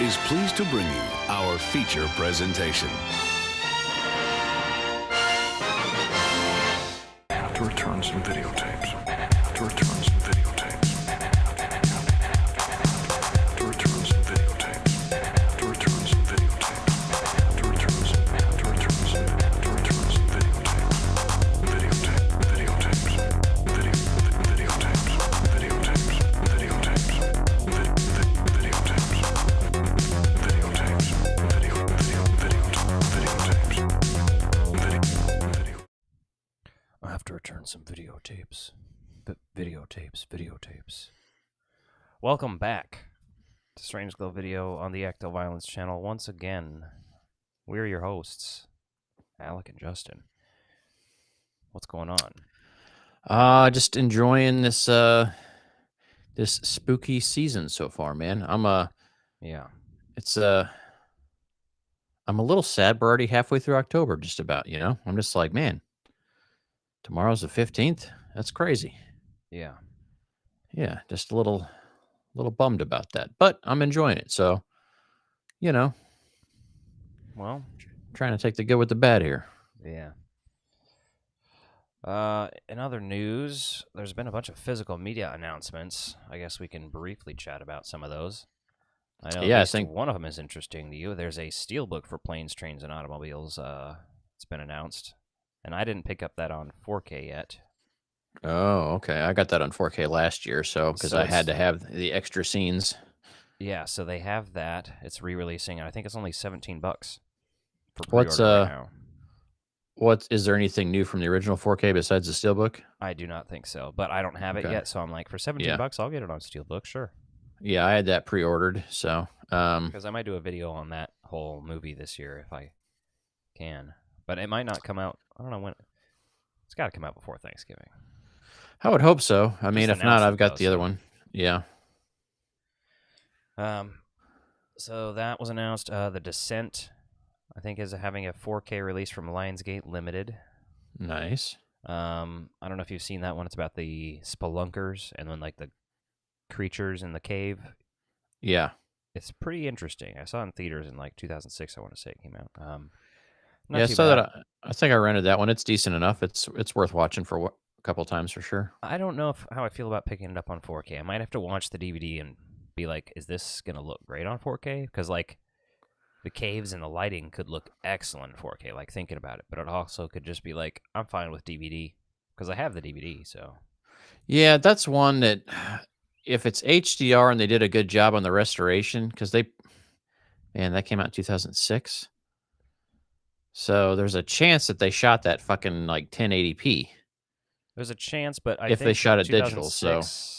is pleased to bring you our feature presentation. I have to return some videotapes. I have to return some videotapes. I have to return some videotapes. I have to return some videotapes. I have to return some videotapes. I have to return some videotapes. Videotapes. Welcome back to Strange Glow Video on the Active Violence channel. Once again, we're your hosts, Alec and Justin. What's going on? Just enjoying this this spooky season so far, man. I'm a little sad we're already halfway through October, just about, you know. I'm just like, man, tomorrow's the 15th. That's crazy. Yeah. Yeah, just a little bummed about that. But I'm enjoying it, so you know, Well, trying to take the good with the bad here. yeah. In other news, there's been a bunch of physical media announcements. I guess we can briefly chat about some of those. I know Yeah, at I least think one of them is interesting to you. There's a steelbook for Planes, Trains, and Automobiles. It's been announced, and I didn't pick up that on 4K yet. Oh, okay. I got that on 4K last year, so because So I had it's- to have the extra scenes. Yeah, so they have that. It's re-releasing, and I think it's only $17 for What's pre-order right now. What is there anything new from the original 4K besides the steelbook? I do not think so, but I don't have it Okay. yet, so I'm like, for $17, I'll get it on steelbook, sure. Yeah, I had that pre-ordered, so Because I might do a video on that whole movie this year if I can, but it might not come out. I don't know when. It's got to come out before Thanksgiving. I would hope so. I mean, Just if not, announced I've it, got though, the other so- one. Yeah. So that was announced. The Descent, I think, is having a 4K release from Lionsgate Limited. Nice. I don't know if you've seen that one. It's about the spelunkers and then like the creatures in the cave. Yeah. It's pretty interesting. I saw it in theaters in like 2006. I want to say it came out. Yeah, too so bad. that I think I rented that one. It's decent enough. It's worth watching for a couple times for sure. I don't know how I feel about picking it up on 4K. I might have to watch the DVD and be like, is this going to look great on 4K? Because, like, the caves and the lighting could look excellent in 4K, like, thinking about it. But it also could just be like, I'm fine with DVD, because I have the DVD, so. Yeah, that's one that if it's HDR and they did a good job on the restoration, because that came out in 2006. So there's a chance that they shot that fucking like 1080p. There's a chance, but I If think they shot it digital, so 2006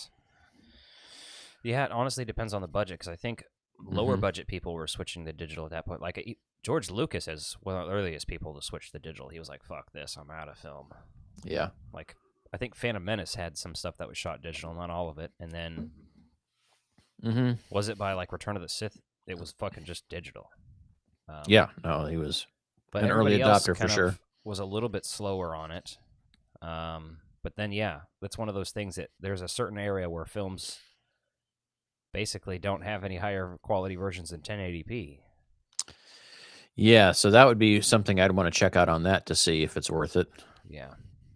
yeah, it honestly depends on the budget, because I think lower budget people were switching to digital at that point. Like, George Lucas is one of the earliest people to switch to digital. He was like, fuck this, I'm out of film. yeah. Like, I think Phantom Menace had some stuff that was shot digital, not all of it. And then, was it by, like, Return of the Sith? It was fucking just digital. Yeah, no, he was But an early everybody else adopter for kind sure. of was a little bit slower on it. But then, yeah, that's one of those things that there's a certain area where films basically don't have any higher quality versions than 1080p. Yeah, so that would be something I'd want to check out on that to see if it's worth it. Yeah.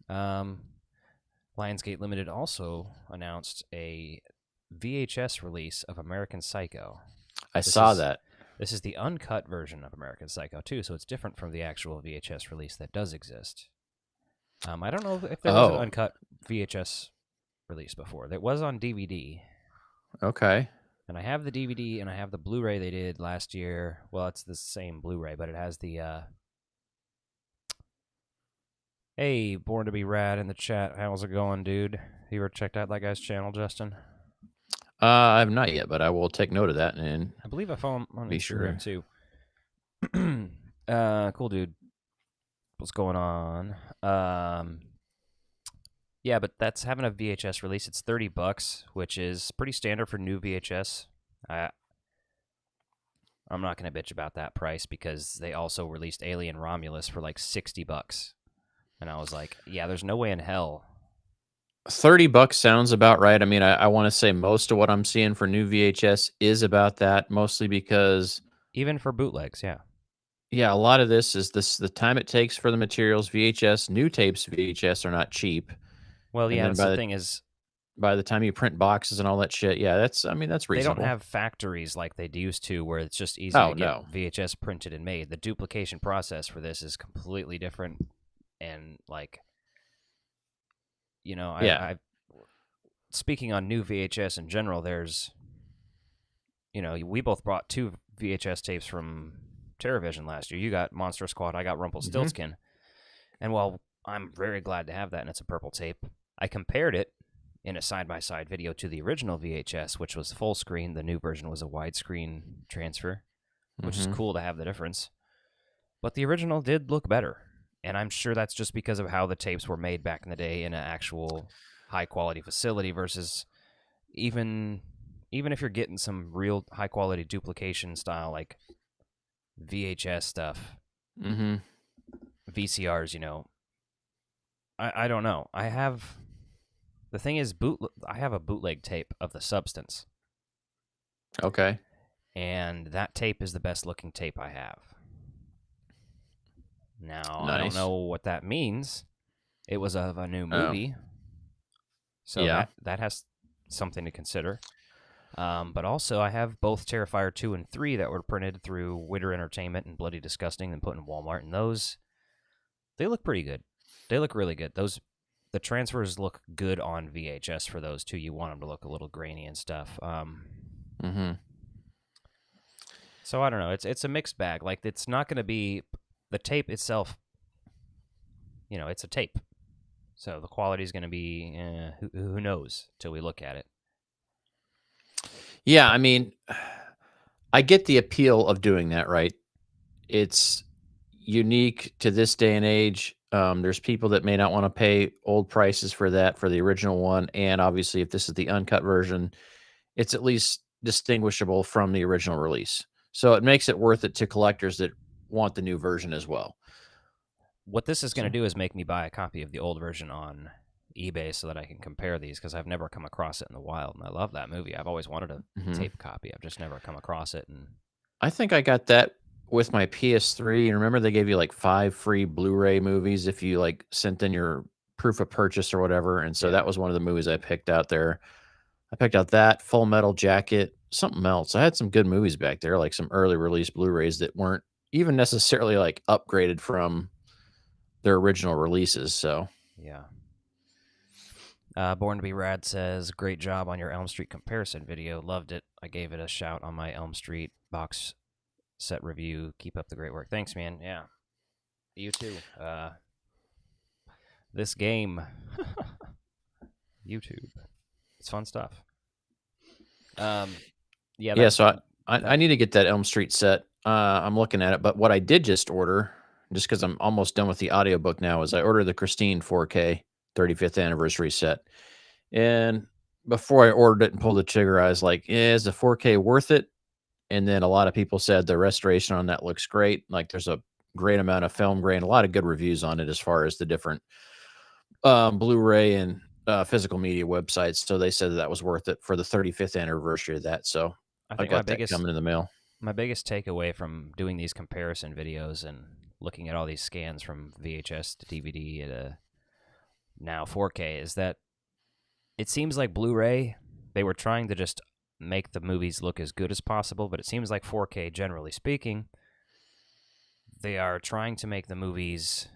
Lionsgate Limited also announced a VHS release of American Psycho. I saw that. This is the uncut version of American Psycho, too, so it's different from the actual VHS release that does exist. I don't know if there was an uncut VHS release before. There was on DVD. Okay. And I have the DVD and I have the Blu-ray they did last year. Well, it's the same Blu-ray, but it has the... Hey, Born to be Rad in the chat. How's it going, dude? You ever checked out that guy's channel, Justin? I have not yet, but I will take note of that. And I believe I follow him on Be Instagram, too. Cool, dude. What's going on? Yeah, but that's having a VHS release. It's $30, which is pretty standard for new VHS. I'm not going to bitch about that price because they also released Alien Romulus for like $60. And I was like, yeah, there's no way in hell $30 sounds about right. I mean, I want to say most of what I'm seeing for new VHS is about that, mostly because Even for bootlegs, yeah. yeah, a lot of this is the time it takes for the materials. VHS, new tapes VHS are not cheap, Well, and yeah, then that's the thing is by the time you print boxes and all that shit, yeah, that's I mean that's they don't reasonable. have factories like they used to where it's just easy Oh to get no, VHS printed and made. The duplication process for this is completely different, and like yeah, I speaking on new VHS in general, there's we both brought two VHS tapes from TerraVision last year. You got Monster Squad, I got hmm Rumpelstiltskin, and while I'm very glad to have that and it's a purple tape, I compared it in a side-by-side video to the original VHS, which was full screen. The new version was a widescreen transfer, which is hmm cool to have the difference. But the original did look better, and I'm sure that's just because of how the tapes were made back in the day in an actual high-quality facility versus even if you're getting some real high-quality duplication style like VHS stuff, hmm VCRs, I don't know. The thing is, I have a bootleg tape of The Substance, okay, and that tape is the best looking tape I have. Now, I don't nice. know what that means. It was of a new Oh movie, so yeah, that has something to consider. But also, I have both Terrifier 2 and 3 that were printed through Witter Entertainment and Bloody Disgusting and put in Walmart, and those, they look pretty good. They look really good. The transfers look good on VHS for those two. You want them to look a little grainy and stuff. hmm So I don't know. It's a mixed bag. Like it's not going to be the tape itself. It's a tape, so the quality is going to be who knows till we look at it. yeah. I mean, I get the appeal of doing that, right? It's unique to this day and age. There's people that may not want to pay old prices for that for the original one, and obviously, if this is the uncut version, it's at least distinguishable from the original release. So it makes it worth it to collectors that want the new version as well. What this is going to So, do is make me buy a copy of the old version on eBay so that I can compare these because I've never come across it in the wild, and I love that movie. I've always wanted a mhm. tape copy. I've just never come across it, and I think I got that with my PS3. And remember, they gave you like 5 free Blu-ray movies if you like sent in your proof of purchase or whatever. And so yeah, that was one of the movies I picked out there. I picked out that Full Metal Jacket, something else. I had some good movies back there, like some early release Blu-rays that weren't even necessarily like upgraded from their original releases. So yeah. Born to be Rad says, "Great job on your Elm Street comparison video. Loved it. I gave it a shout on my Elm Street box set review. Keep up the great work. Thanks, man. Yeah, you too. This game, YouTube, it's fun stuff. Yeah, yeah, that so I that need to get that Elm Street set. I'm looking at it, but what I did just order, just because I'm almost done with the audiobook now, is I ordered the Christine 4K 35th anniversary set. And before I ordered it and pulled the trigger, I was like, is the 4K worth it? And then a lot of people said the restoration on that looks great. Like there's a great amount of film grain, a lot of good reviews on it as far as the different Blu-ray and physical media websites. So they said that was worth it for the 35th anniversary of that. So I I think got that coming in the mail. my biggest takeaway from doing these comparison videos and looking at all these scans from VHS to DVD to now 4K is that it seems like Blu-ray, they were trying to just make the movies look as good as possible, but it seems like 4K, generally speaking, they are trying to make the movies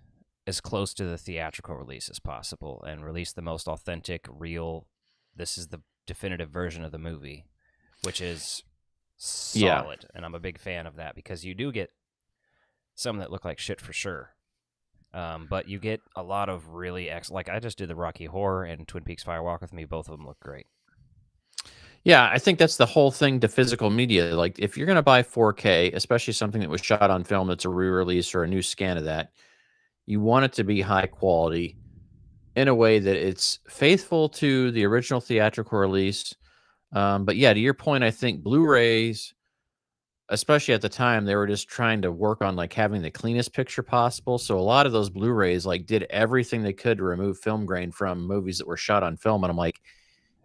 as close to the theatrical release as possible and release the most authentic, real, this is the definitive version of the movie, which is Yeah. solid. And I'm a big fan of that because you do get some that look like shit for sure. But you get a lot of really like I just did the Rocky Horror and Twin Peaks Fire Walk with Me. Both of them look great. Yeah, I think that's the whole thing to physical media. Like if you're going to buy 4K, especially something that was shot on film that's a re-release or a new scan of that, you want it to be high quality in a way that it's faithful to the original theatrical release. But yeah, to your point, I think Blu-rays especially at the time, they were just trying to work on like having the cleanest picture possible. So a lot of those Blu-rays like did everything they could to remove film grain from movies that were shot on film. And I'm like,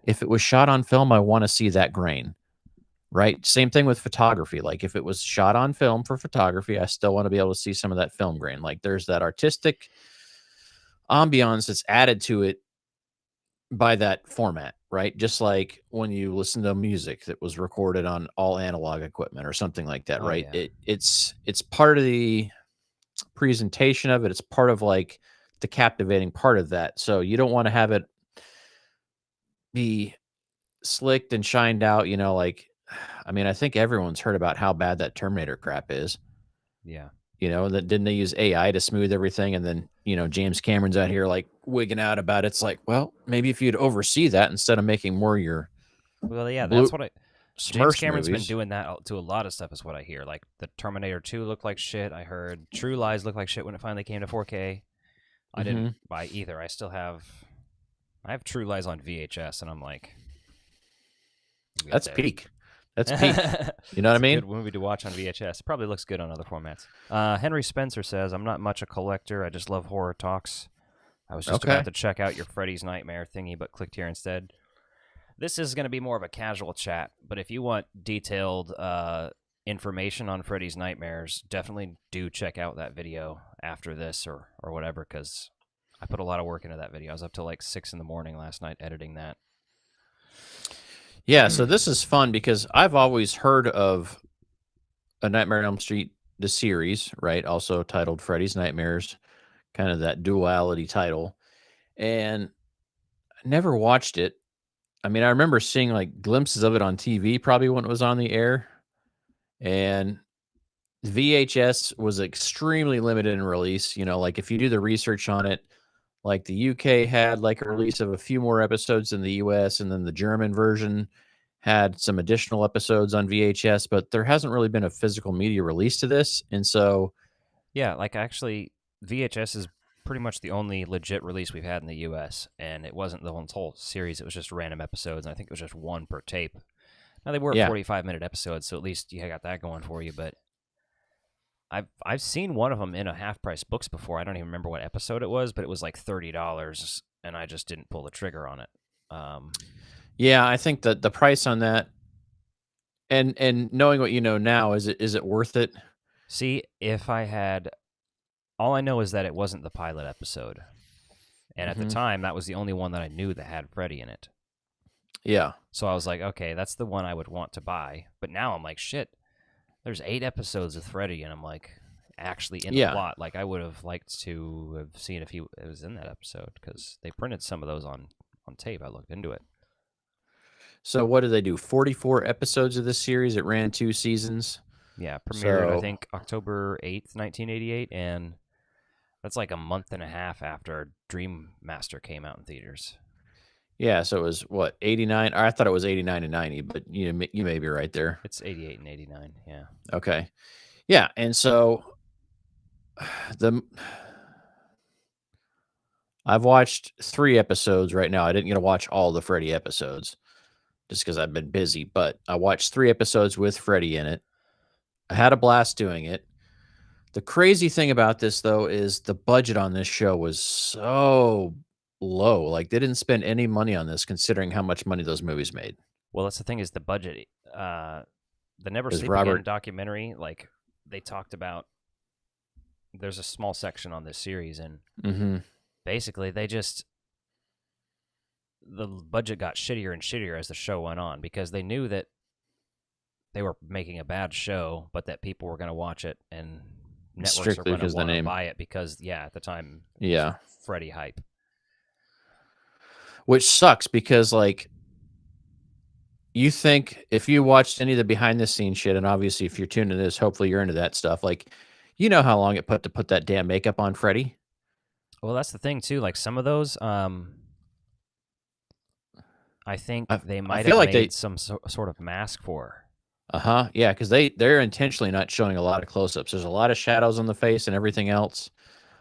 if it was shot on film, I want to see that grain. Right? Same thing with photography. Like if it was shot on film for photography, I still want to be able to see some of that film grain. Like there's that artistic ambiance that's added to it by that format, right? Just like when you listen to music that was recorded on all analog equipment or something like that, Oh right? yeah. It's part of the presentation of it. It's part of like the captivating part of that. So you don't want to have it be slicked and shined out, like I mean, I think everyone's heard about how bad that Terminator crap is. Yeah. That didn't they use AI to smooth everything? And then, James Cameron's out here like wigging out about it. It's like, well, maybe if you'd oversee that instead of making more your Well, yeah, blue that's what James Smurfs Cameron's been movies. doing that to a lot of stuff, is what I hear. Like the Terminator 2 looked like shit. I heard True Lies looked like shit when it finally came to 4K. I didn't Mhm. buy either. I have True Lies on VHS, and I'm like, I'm good That's there. peak. That's peak. You know what I It's a mean? good movie to watch on VHS. It probably looks good on other formats. Henry Spencer says, I'm not much a collector. I just love horror talks. I was just Okay. about to check out your Freddy's Nightmare thingy, but clicked here instead. This is going to be more of a casual chat, but if you want detailed information on Freddy's Nightmares, definitely do check out that video after this or whatever, because I put a lot of work into that video. I was up till like 6 in the morning last night editing that. Yeah, so this is fun because I've always heard of A Nightmare on Elm Street, the series, right? Also titled Freddy's Nightmares, kind of that duality title. And I never watched it. I mean, I remember seeing like glimpses of it on TV probably when it was on the air. And VHS was extremely limited in release. Like if you do the research on it, like the UK had like a release of a few more episodes than the US, and then the German version had some additional episodes on VHS, but there hasn't really been a physical media release to this. And so, Yeah, like actually, VHS is pretty much the only legit release we've had in the U.S., and it wasn't the whole series. It was just random episodes, and I think it was just one per tape. Now, they were yeah. 45-minute episodes, so at least you got that going for you, but I've seen one of them in a half-price books before. I don't even remember what episode it was, but it was like $30, and I just didn't pull the trigger on it. Yeah, I think that the price on that, and knowing what you know now, is it worth it? See, if I had... All I know is that it wasn't the pilot episode. And at the time, that was the only one that I knew that had Freddy in it. Yeah. So I was like, okay, that's the one I would want to buy. But now I'm like, shit, there's 8 episodes of Freddy, and I'm like, actually in the plot. Like, I would have liked to have seen if he was in that episode, because they printed some of those on tape. I looked into it. So what did they do? 44 episodes of this series. It ran 2 seasons. Yeah, premiered, I think, October 8th, 1988, and that's like a month and a half after Dream Master came out in theaters. Yeah, so it was what, 89? I thought it was 89 and 90, but you may be right there. It's 88 and 89, yeah. Okay. Yeah, and so I've watched 3 episodes right now. I didn't get to watch all the Freddy episodes just because I've been busy, but I watched 3 episodes with Freddy in it. I had a blast doing it. The crazy thing about this, though, is the budget on this show was so low. Like, they didn't spend any money on this, considering how much money those movies made. Well, that's the thing, is the budget. The Never Is Sleep Robert- Again documentary, like, they talked about, there's a small section on this series, and basically the budget got shittier and shittier as the show went on, because they knew that they were making a bad show, but that people were going to watch it, and networks Strictly are going because to of the want to name. buy it because, at the time, it was Yeah. Freddy hype. Which sucks because, like, you think if you watched any of the behind the scenes shit, and obviously if you're tuning to this, hopefully you're into that stuff. Like, you know how long it put to put that damn makeup on Freddy? Well, that's the thing too. Like some of those, I think they might feel have like made some sort of mask for. Yeah, because they're intentionally not showing a lot of close-ups. There's a lot of shadows on the face and everything else.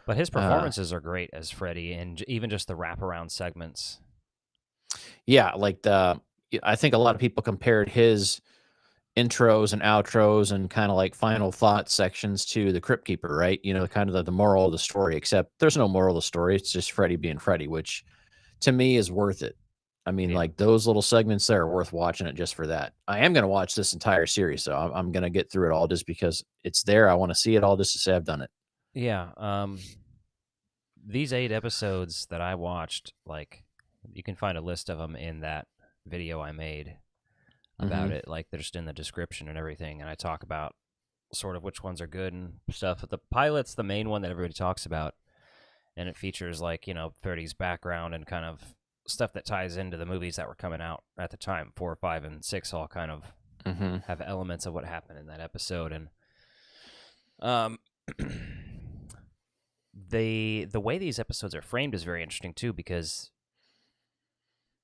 But his performances are great as Freddy, and even just the wraparound segments. Yeah, like I think a lot of people compared his intros and outros and kind of like final thought sections to the Crypt Keeper, right? You know, kind of the moral of the story, except there's no moral of the story. It's just Freddy being Freddy, which to me is worth it. I mean, Yeah. like those little segments there are worth watching it just for that. I am going to watch this entire series, so I'm going to get through it all just because it's there. I want to see it all just to say I've done it. Yeah. These 8 episodes that I watched, like, you can find a list of them in that video I made about it. Like, they're just in the description and everything, and I talk about sort of which ones are good and stuff. But the pilot's the main one that everybody talks about, and it features, like, you know, Freddy's background and kind of stuff that ties into the movies that were coming out at the time. 4, 5, and 6 all kind of have elements of what happened in that episode. And the way these episodes are framed is very interesting too, because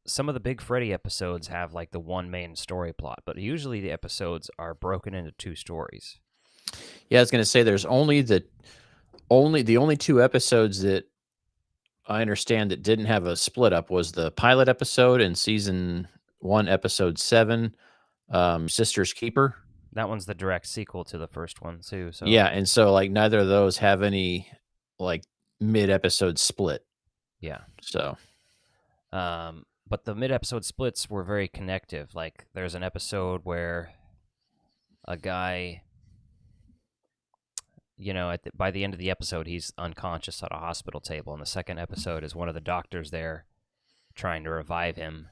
some of the big Freddy episodes have like the one main story plot, but usually the episodes are broken into 2 stories. Yeah, I was going to say there's only the only 2 episodes that I understand that didn't have a split up was the pilot episode in season 1, episode 7, Sister's Keeper. That one's the direct sequel to the first one too. So Yeah, and so like neither of those have any like mid-episode split. yeah. So, But the mid-episode splits were very connective. Like, there's an episode where a guy, you know, by the end of the episode, he's unconscious at a hospital table. And the second episode is one of the doctors there trying to revive him,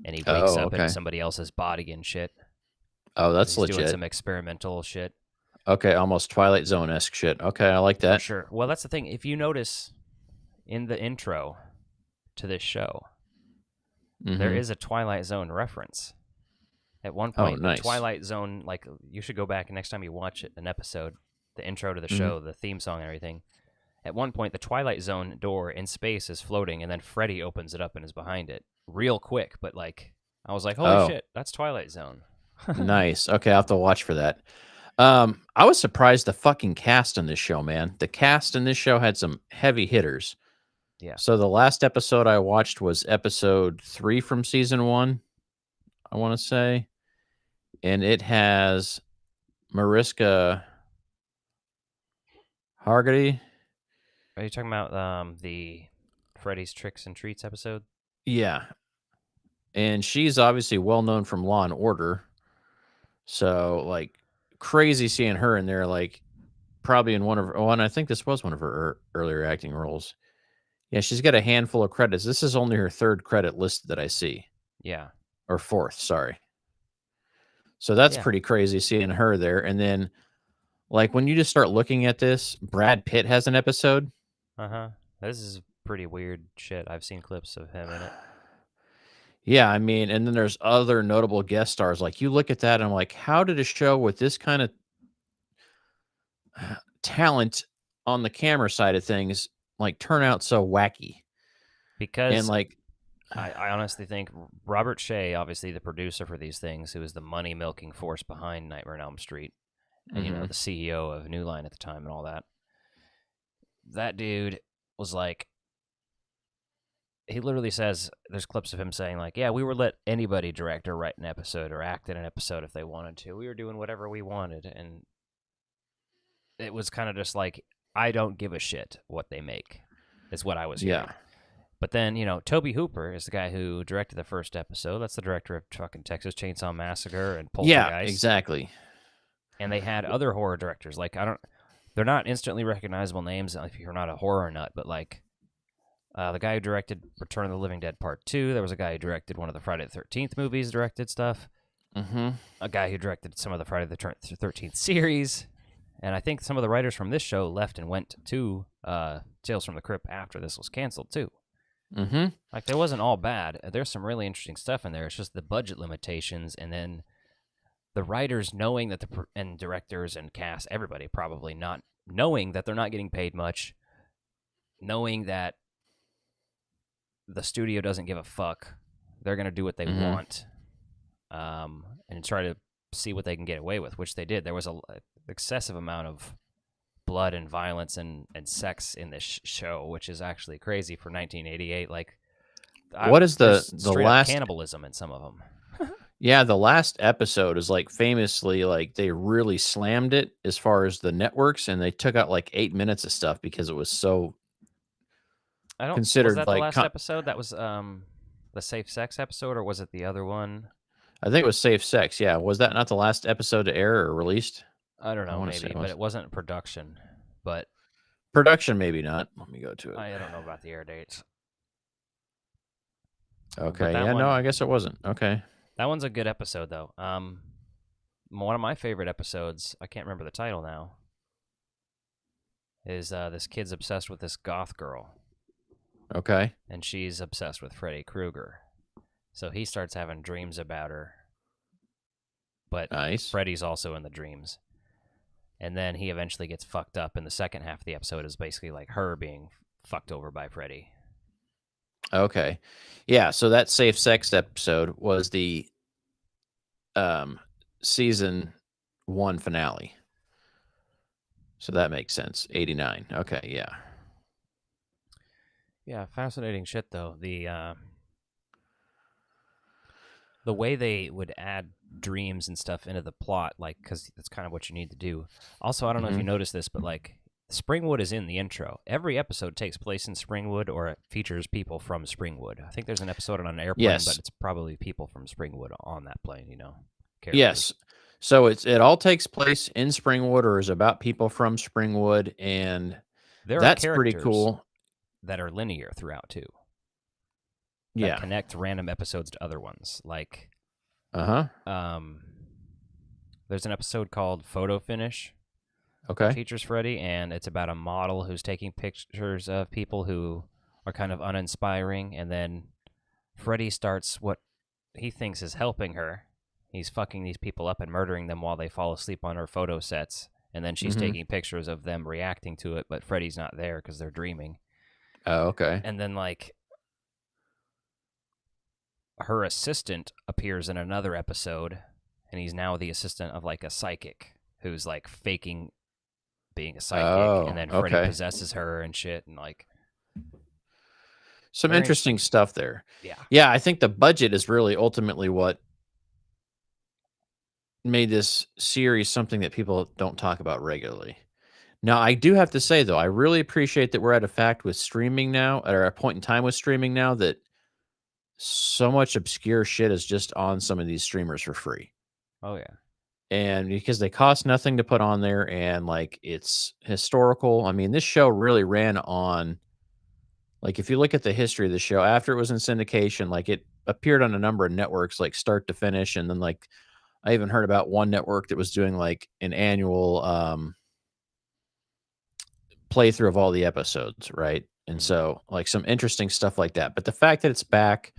and he wakes up in somebody else's body and shit. Oh, that's He's legit. doing some experimental shit. Okay, almost Twilight Zone-esque shit. Okay, I like that. For sure. Well, that's the thing. If you notice in the intro to this show, there is a Twilight Zone reference. At one point, nice. the Twilight Zone, like, you should go back and next time you watch it, an episode, the intro to the show, the theme song and everything. At one point, the Twilight Zone door in space is floating, and then Freddy opens it up and is behind it. Real quick, but, like, I was like, holy shit, that's Twilight Zone. Nice. Okay, I'll have to watch for that. I was surprised the fucking cast in this show, man. The cast in this show had some heavy hitters. Yeah. So the last episode I watched was episode 3 from season 1, I want to say. And it has Mariska Hargitay. Are you talking about the Freddy's Tricks and Treats episode? Yeah. And she's obviously well known from Law and Order. So, like, crazy seeing her in there, like, probably in one of her, and I think this was one of her earlier acting roles. Yeah, she's got a handful of credits. This is only her 3rd credit listed that I see. Yeah. Or 4th, sorry. So that's pretty crazy seeing her there. And then, like, when you just start looking at this, Brad Pitt has an episode. Uh-huh. This is pretty weird shit. I've seen clips of him in it. Yeah, I mean, and then there's other notable guest stars. Like, you look at that, and I'm like, how did a show with this kind of talent on the camera side of things, like, turn out so wacky? Because and like, I honestly think Robert Shea, obviously the producer for these things, who was the money-milking force behind Nightmare on Elm Street, and, you know, the CEO of New Line at the time and all that, that dude was like, he literally says, there's clips of him saying, like, yeah, we were let anybody direct or write an episode or act in an episode if they wanted to. We were doing whatever we wanted. And it was kind of just like, I don't give a shit what they make, is what I was hearing. yeah. But then, you know, Toby Hooper is the guy who directed the first episode. That's the director of fucking Texas Chainsaw Massacre and Poltergeist. Yeah, exactly. And they had other horror directors. Like, they're not instantly recognizable names if you're not a horror nut, but, like, the guy who directed Return of the Living Dead Part 2. There was a guy who directed one of the Friday the 13th movies, directed stuff. A guy who directed some of the Friday the 13th series. And I think some of the writers from this show left and went to Tales from the Crypt after this was canceled, too. Like, they wasn't all bad. There's some really interesting stuff in there. It's just the budget limitations, and then the writers knowing that and directors and cast, everybody probably not knowing that they're not getting paid much, knowing that the studio doesn't give a fuck. They're going to do what they want, and try to see what they can get away with, which they did. There was an excessive amount of blood and violence and sex in this show, which is actually crazy for 1988. Like, what is the straight up last cannibalism in some of them? Yeah, the last episode is like famously like they really slammed it as far as the networks, and they took out like 8 minutes of stuff because it was so I don't. Was considered that the like last episode? That was the safe sex episode, or was it the other one? I think it was Safe Sex. Yeah, was that not the last episode to air or released? I don't I know, want to say maybe, it but was. it wasn't production. But Production, maybe not. Let me go to it. I don't know about the air dates. But Okay, that yeah, no, I one, guess it wasn't. Okay. that one's a good episode though. One of my favorite episodes. I can't remember the title now. Is this kid's obsessed with this goth girl, Okay. and she's obsessed with Freddy Krueger. So he starts having dreams about her, but Nice. Freddy's also in the dreams. And then he eventually gets fucked up, and the second half of the episode is basically like her being fucked over by Freddy. Okay. Yeah, so that Safe Sex episode was the season 1 finale. So that makes sense. 89. Okay, yeah. Yeah, fascinating shit though. The way they would add dreams and stuff into the plot, like, because that's kind of what you need to do. Also, I don't know if you noticed this, but like, Springwood is in the intro. Every episode takes place in Springwood, or it features people from Springwood. I think there's an episode on an airplane, Yes. but it's probably people from Springwood on that plane. Characters. Yes. So it all takes place in Springwood or is about people from Springwood, and There that's are pretty characters cool. that are linear throughout too. That Yeah. connect random episodes to other ones. Like, Uh-huh. there's an episode called Photo Finish. Okay. Features Freddy, and it's about a model who's taking pictures of people who are kind of uninspiring, and then Freddy starts what he thinks is helping her. He's fucking these people up and murdering them while they fall asleep on her photo sets, and then she's taking pictures of them reacting to it, but Freddy's not there because they're dreaming. Oh, okay. And then, like, her assistant appears in another episode, and he's now the assistant of, like, a psychic who's, like, faking being a psychic, and then Freddy okay. possesses her and shit, and, like, Some very interesting stuff there. yeah. Yeah, I think the budget is really ultimately what made this series something that people don't talk about regularly. Now, I do have to say, though, I really appreciate that we're at a fact with streaming now, or a point in time with streaming now, that so much obscure shit is just on some of these streamers for free. Oh, yeah. And because they cost nothing to put on there, and like it's historical. I mean, this show really ran on, like, if you look at the history of the show after it was in syndication, like it appeared on a number of networks, like start to finish. And then, like, I even heard about one network that was doing like an annual playthrough of all the episodes, right? And so, like, some interesting stuff like that. But the fact that it's back,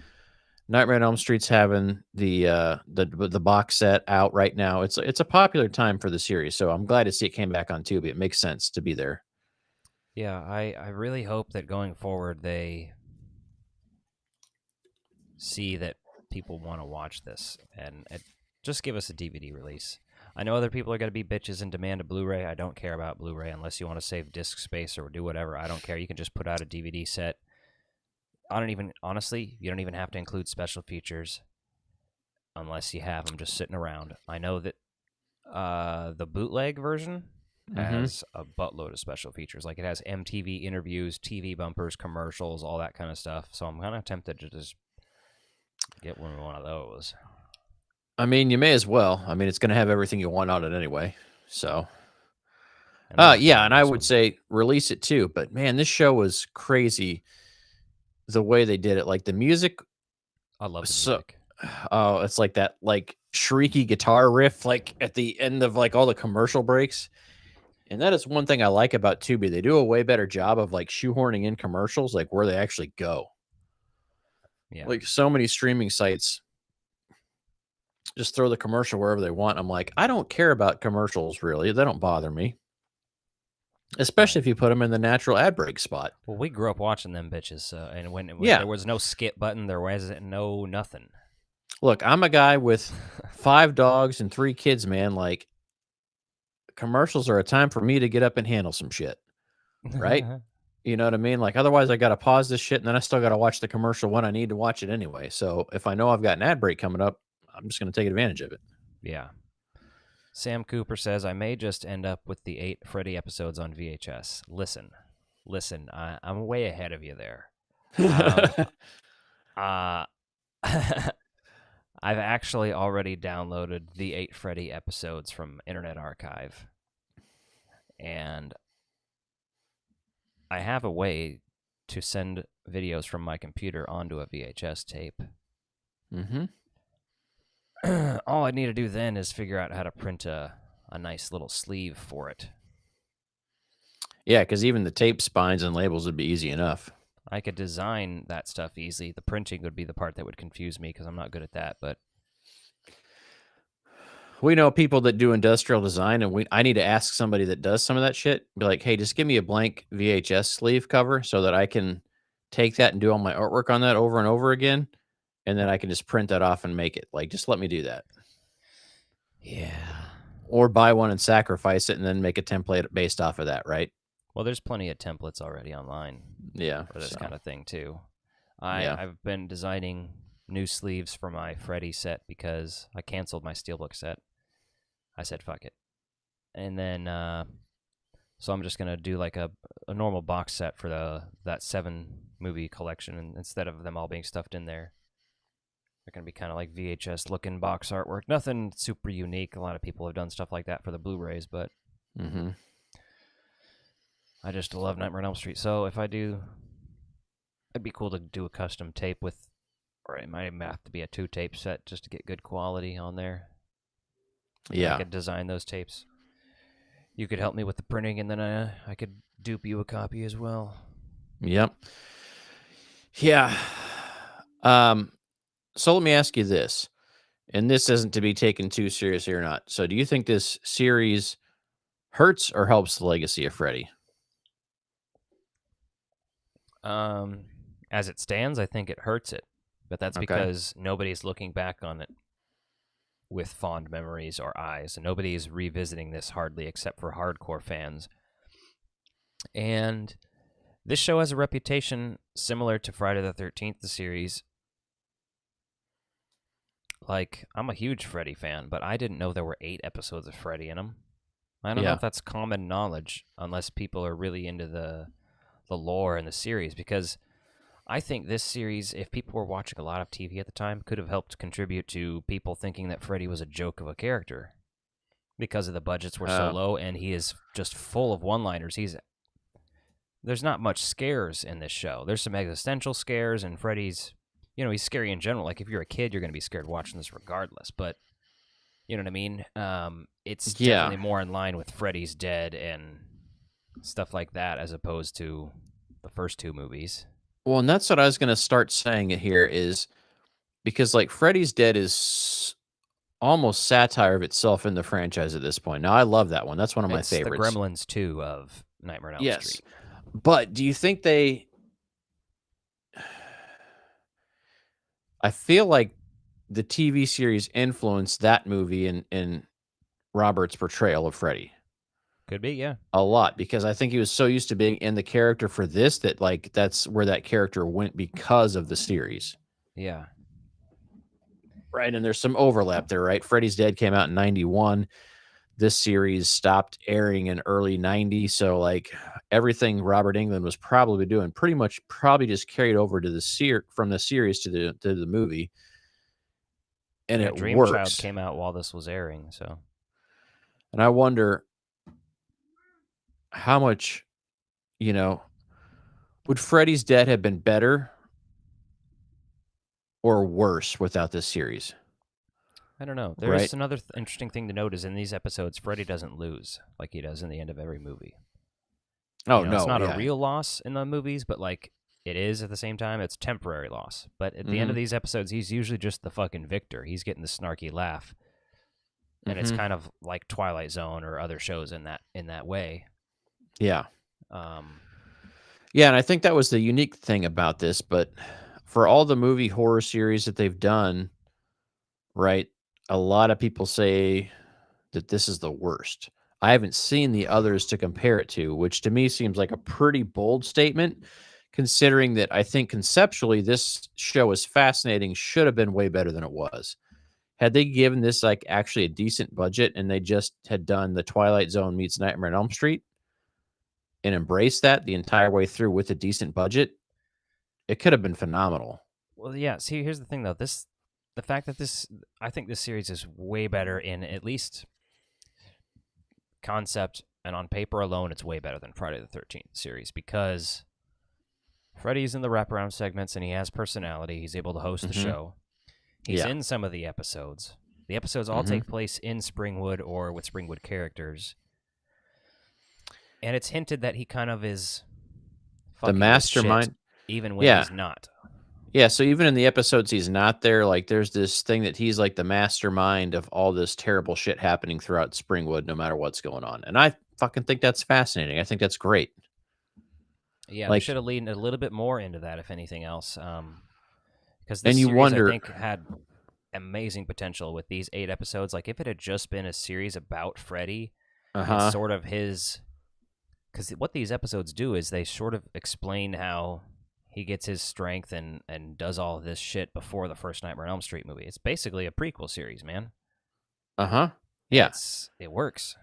Nightmare on Elm Street's having the box set out right now. It's a popular time for the series, so I'm glad to see it came back on Tubi. It makes sense to be there. Yeah, I really hope that going forward they see that people want to watch this and just give us a DVD release. I know other people are going to be bitches and demand a Blu-ray. I don't care about Blu-ray unless you want to save disc space or do whatever. I don't care. You can just put out a DVD set. Honestly, you don't even have to include special features unless you have them just sitting around. I know that the bootleg version has a buttload of special features. Like, it has MTV interviews, TV bumpers, commercials, all that kind of stuff. So I'm kind of tempted to just get one of those. I mean, you may as well. I mean, it's going to have everything you want on it anyway. So, yeah, and I would say release it too. But man, this show was crazy. The way they did it, like the music. I love the music. Oh, it's like that, like shrieky guitar riff, like at the end of like all the commercial breaks. And that is one thing I like about Tubi. They do a way better job of like shoehorning in commercials, like where they actually go. Yeah. Like so many streaming sites just throw the commercial wherever they want. I'm like, I don't care about commercials really. They don't bother me. Especially if you put them in the natural ad break spot. Well, we grew up watching them bitches, and when there was no skip button, there was no nothing. Look, I'm a guy with 5 dogs and 3 kids, man. Like, commercials are a time for me to get up and handle some shit, right? You know what I mean? Like, otherwise I got to pause this shit, and then I still got to watch the commercial when I need to watch it anyway. So if I know I've got an ad break coming up, I'm just going to take advantage of it. Yeah. Sam Cooper says, I may just end up with the 8 Freddy episodes on VHS. Listen, I'm way ahead of you there. Uh, I've actually already downloaded the 8 Freddy episodes from Internet Archive. And I have a way to send videos from my computer onto a VHS tape. Mm-hmm. All I need to do then is figure out how to print a nice little sleeve for it. Yeah, because even the tape spines and labels would be easy enough. I could design that stuff easily. The printing would be the part that would confuse me because I'm not good at that. But we know people that do industrial design, and I need to ask somebody that does some of that shit. Be like, hey, just give me a blank VHS sleeve cover so that I can take that and do all my artwork on that over and over again, and then I can just print that off and make it. Like, just let me do that. yeah. Or buy one and sacrifice it and then make a template based off of that, right? Well, there's plenty of templates already online. Yeah. For this kind of thing, too. Yeah. I've been designing new sleeves for my Freddy set because I canceled my Steelbook set. I said, fuck it. And then, so I'm just going to do like a normal box set for that 7-movie collection, and instead of them all being stuffed in there. They're going to be kind of like VHS-looking box artwork. Nothing super unique. A lot of people have done stuff like that for the Blu-rays, but I just love Nightmare on Elm Street. So if I do, it'd be cool to do a custom tape with, or it might even have to be a 2-tape set just to get good quality on there. Yeah. I could design those tapes. You could help me with the printing, and then I could dupe you a copy as well. Yep. Yeah. So let me ask you this, and this isn't to be taken too seriously or not. So do you think this series hurts or helps the legacy of Freddy? As it stands, I think it hurts it, but that's because nobody's looking back on it with fond memories or eyes, and nobody's revisiting this hardly except for hardcore fans. And this show has a reputation similar to Friday the 13th, the series. Like, I'm a huge Freddy fan, but I didn't know there were 8 episodes of Freddy in them. I don't know if that's common knowledge, unless people are really into the lore in the series, because I think this series, if people were watching a lot of TV at the time, could have helped contribute to people thinking that Freddy was a joke of a character, because of the budgets were so low, and he is just full of one-liners. There's not much scares in this show. There's some existential scares, and Freddy's, he's scary in general. Like, if you're a kid, you're going to be scared watching this regardless, but you know what I mean? It's definitely more in line with Freddy's Dead and stuff like that, as opposed to the first 2 movies. Well, and that's what I was going to start saying here is because, like, Freddy's Dead is almost satire of itself in the franchise at this point. Now, I love that one. That's one of my favorites. It's the Gremlins 2 of Nightmare on Elm Street. But do you think I feel like the TV series influenced that movie in Robert's portrayal of Freddy. Could be, yeah. A lot, because I think he was so used to being in the character for this that, like, that's where that character went because of the series. Yeah. Right, and there's some overlap there, right? Freddy's Dead came out in 91. This series stopped airing in early 90, so, like, everything Robert Englund was probably doing probably just carried over to from the series to the movie. And it Dream works. Child came out while this was airing, so. And I wonder how much, would Freddy's Dead have been better or worse without this series? I don't know. There's another interesting thing to note is in these episodes, Freddy doesn't lose like he does in the end of every movie. Oh, no. It's not a real loss in the movies, but, like, it is at the same time. It's temporary loss. But at the end of these episodes, he's usually just the fucking victor. He's getting the snarky laugh. And it's kind of like Twilight Zone or other shows in that way. Yeah. Yeah, and I think that was the unique thing about this, but for all the movie horror series that they've done, right, a lot of people say that this is the worst. I haven't seen the others to compare it to, which to me seems like a pretty bold statement, considering that I think conceptually this show is fascinating, should have been way better than it was. had they given this like actually a decent budget and they just had done the Twilight Zone meets Nightmare on Elm Street and embraced that the entire way through with a decent budget, it could have been phenomenal. Well, yeah. See, here's the thing, though. The fact that I think this series is way better in at least concept and on paper alone. It's way better than Friday the 13th series because Freddy's in the wraparound segments and he has personality. He's able to host the show. He's in some of the episodes. The episodes all take place in Springwood or with Springwood characters. And it's hinted that he kind of is The mastermind, even when he's not. Yeah, so even in the episodes he's not there, like there's this thing that he's like the mastermind of all this terrible shit happening throughout Springwood, no matter what's going on. And I fucking think that's fascinating. I think that's great. Yeah, like, we should have leaned a little bit more into that, if anything else. Because this and you series, wonder, I think, had amazing potential with these 8 episodes. Like, if it had just been a series about Freddy, it's sort of his... Because what these episodes do is they sort of explain how he gets his strength and does all of this shit before the first Nightmare on Elm Street movie. It's basically a prequel series, man. Yeah. It works.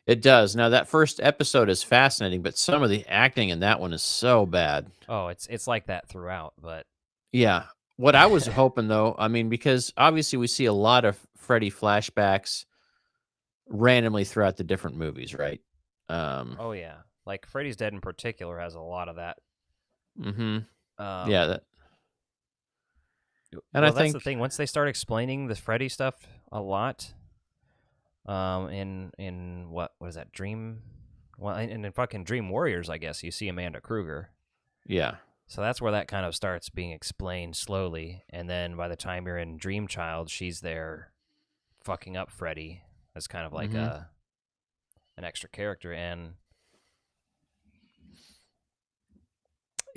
It does. Now, that first episode is fascinating, but some of the acting in that one is so bad. Oh, it's like that throughout, but... Yeah. What I was hoping, though, I mean, because obviously we see a lot of Freddy flashbacks randomly throughout the different movies, right? Oh, yeah. Like, Freddy's Dead in particular has a lot of that. Yeah. And I think that's the thing. Once they start explaining the Freddy stuff a lot, in what is that, Dream? Well, and in fucking Dream Warriors, I guess you see Amanda Kruger. Yeah. So that's where that kind of starts being explained slowly, and then by the time you're in Dream Child, she's there, fucking up Freddy as kind of like an extra character, and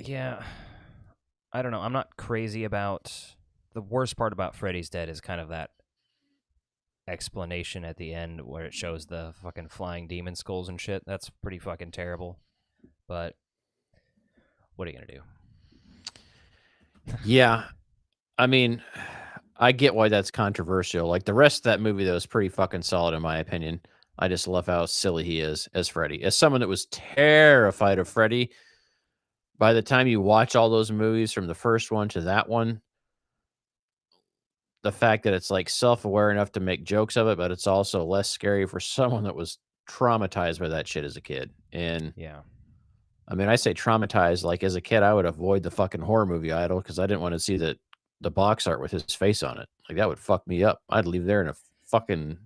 yeah, I don't know. I'm not crazy about the worst part about Freddy's Dead is kind of that explanation at the end where it shows the fucking flying demon skulls and shit. That's pretty fucking terrible. But what are you gonna do? Yeah. I mean, I get why that's controversial. Like the rest of that movie, though, is pretty fucking solid in my opinion. I just love how silly he is as Freddy. As someone that was terrified of Freddy, by the time you watch all those movies from the first one to that one, the fact that it's like self-aware enough to make jokes of it, but it's also less scary for someone that was traumatized by that shit as a kid. And yeah, I mean, I say traumatized, like as a kid, I would avoid the fucking horror movie Idol because I didn't want to see the box art with his face on it. Like that would fuck me up. I'd leave there in a fucking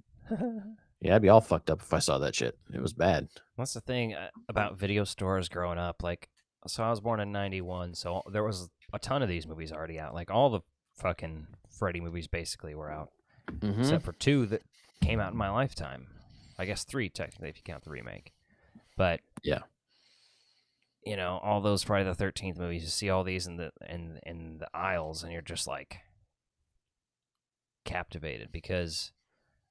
yeah, I'd be all fucked up if I saw that shit. It was bad. That's the thing about video stores growing up. Like, so I was born in '91, so there was a ton of these movies already out. Like all the fucking Freddy movies basically were out, except for 2 that came out in my lifetime. I guess 3 technically if you count the remake. But yeah. You know, all those Friday the 13th movies, you see all these in the aisles, and you're just like captivated because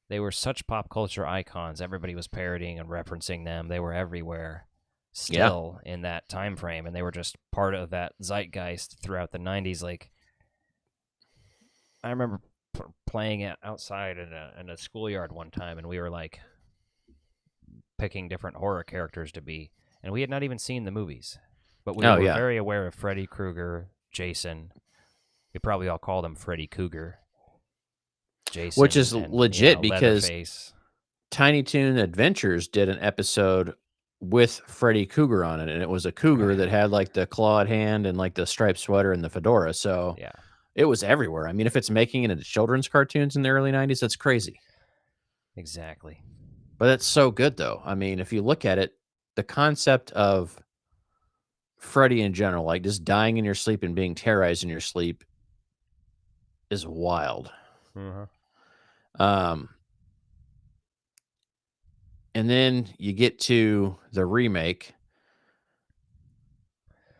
they were such pop culture icons. Everybody was parodying and referencing them. They were everywhere still in that time frame, and they were just part of that zeitgeist throughout the 90s. Like, I remember playing it outside in a schoolyard one time, and we were like picking different horror characters to be. And we had not even seen the movies, but we were very aware of Freddy Krueger, Jason. We probably all called him Freddy Cougar. Jason, which is and, legit because Leatherface. Tiny Toon Adventures did an episode with Freddy Cougar on it, and it was a cougar that had like the clawed hand and like the striped sweater and the fedora. So yeah, it was everywhere. I mean, if it's making it into children's cartoons in the early 90s, that's crazy. Exactly. But it's so good, though. I mean, if you look at it, the concept of Freddy in general, like just dying in your sleep and being terrorized in your sleep, is wild. And then you get to the remake,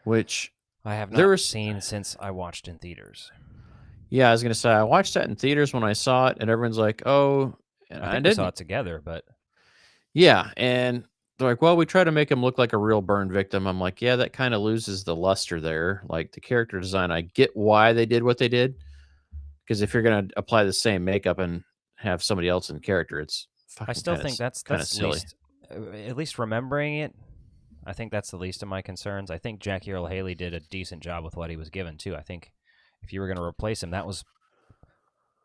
which I have not seen since I watched in theaters. Yeah, I was gonna say I watched that in theaters when I saw it, and everyone's like, "Oh," and I think we saw it together, but yeah, and they're like, "Well, we try to make him look like a real burn victim." I'm like, "Yeah, that kind of loses the luster there. Like the character design, I get why they did what they did, Because if you're gonna apply the same makeup and have somebody else in character, it's I fucking still think kind of that's silly. least, at least remembering it. I think that's the least of my concerns. I think Jackie Earle Haley did a decent job with what he was given too. I think if you were going to replace him, that was